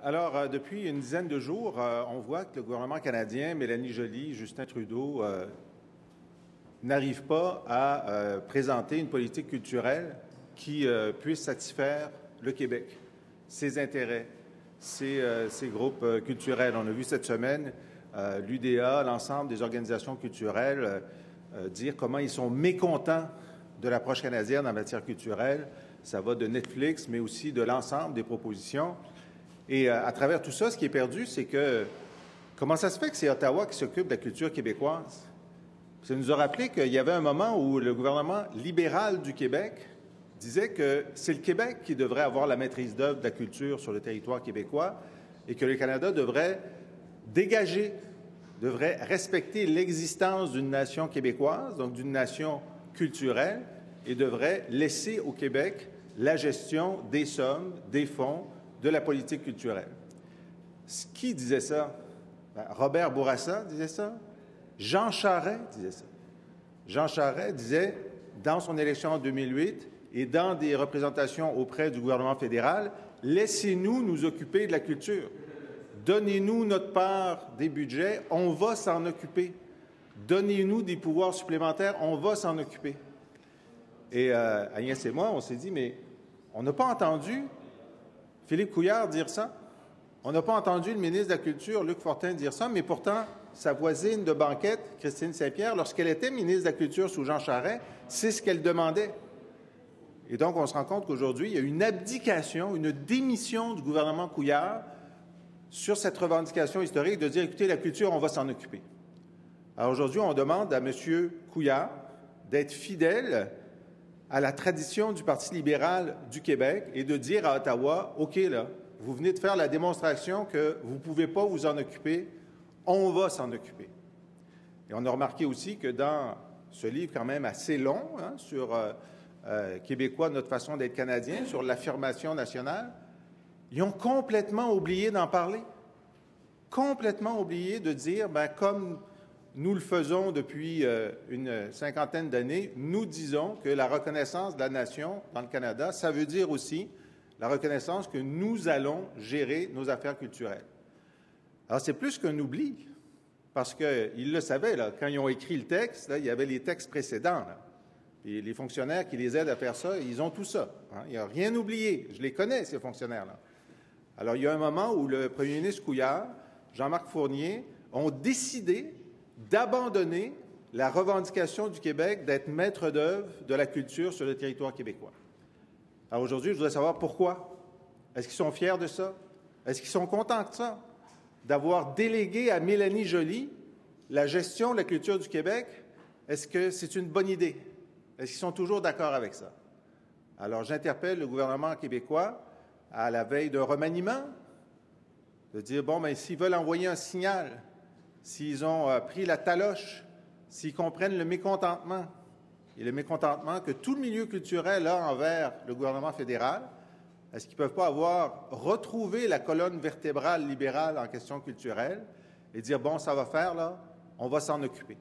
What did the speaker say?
Depuis une dizaine de jours, on voit que le gouvernement canadien, Mélanie Joly, Justin Trudeau, n'arrivent pas à présenter une politique culturelle qui puisse satisfaire le Québec, ses intérêts, ses groupes culturels. On a vu cette semaine l'UDA, l'ensemble des organisations culturelles, dire comment ils sont mécontents de l'approche canadienne en matière culturelle. Ça va de Netflix, mais aussi de l'ensemble des propositions. Et à travers tout ça, ce qui est perdu, c'est que comment ça se fait que c'est Ottawa qui s'occupe de la culture québécoise? Ça nous a rappelé qu'il y avait un moment où le gouvernement libéral du Québec disait que c'est le Québec qui devrait avoir la maîtrise d'œuvre de la culture sur le territoire québécois et que le Canada devrait dégager, devrait respecter l'existence d'une nation québécoise, donc d'une nation culturelle, et devrait laisser au Québec la gestion des sommes, des fonds, de la politique culturelle. Qui disait ça? Robert Bourassa disait ça. Jean Charest disait ça. Jean Charest disait, dans son élection en 2008 et dans des représentations auprès du gouvernement fédéral, « Laissez-nous nous occuper de la culture. Donnez-nous notre part des budgets, on va s'en occuper. Donnez-nous des pouvoirs supplémentaires, on va s'en occuper. » Et Agnès et moi, on s'est dit, mais on n'a pas entendu Philippe Couillard dire ça. On n'a pas entendu le ministre de la Culture, Luc Fortin, dire ça, mais pourtant, sa voisine de banquette, Christine Saint-Pierre, lorsqu'elle était ministre de la Culture sous Jean Charest, c'est ce qu'elle demandait. Et donc, on se rend compte qu'aujourd'hui, il y a une abdication, une démission du gouvernement Couillard sur cette revendication historique de dire, écoutez, la culture, on va s'en occuper. Alors aujourd'hui, on demande à M. Couillard d'être fidèle à la tradition du Parti libéral du Québec et de dire à Ottawa, OK, là, vous venez de faire la démonstration que vous ne pouvez pas vous en occuper, on va s'en occuper. Et on a remarqué aussi que dans ce livre quand même assez long, sur Québécois, notre façon d'être Canadien, sur l'affirmation nationale, ils ont complètement oublié d'en parler. Complètement oublié de dire, comme nous le faisons depuis une cinquantaine d'années, nous disons que la reconnaissance de la nation dans le Canada, ça veut dire aussi la reconnaissance que nous allons gérer nos affaires culturelles. Alors, c'est plus qu'un oubli, parce qu'ils le savaient, là, quand ils ont écrit le texte, là, il y avait les textes précédents. Là. Et les fonctionnaires qui les aident à faire ça, ils ont tout ça. Il n'y a rien oublié. Je les connais, ces fonctionnaires-là. Alors, il y a un moment où le premier ministre Couillard, Jean-Marc Fournier, ont décidé d'abandonner la revendication du Québec d'être maître d'œuvre de la culture sur le territoire québécois. Alors aujourd'hui, je voudrais savoir pourquoi. Est-ce qu'ils sont fiers de ça? Est-ce qu'ils sont contents de ça? D'avoir délégué à Mélanie Joly la gestion de la culture du Québec? Est-ce que c'est une bonne idée? Est-ce qu'ils sont toujours d'accord avec ça? Alors j'interpelle le gouvernement québécois à la veille d'un remaniement, de dire, s'ils veulent envoyer un signal, s'ils ont pris la taloche, s'ils comprennent le mécontentement, et le mécontentement que tout le milieu culturel a envers le gouvernement fédéral, est-ce qu'ils ne peuvent pas avoir retrouvé la colonne vertébrale libérale en question culturelle et dire, ça va faire, là, on va s'en occuper.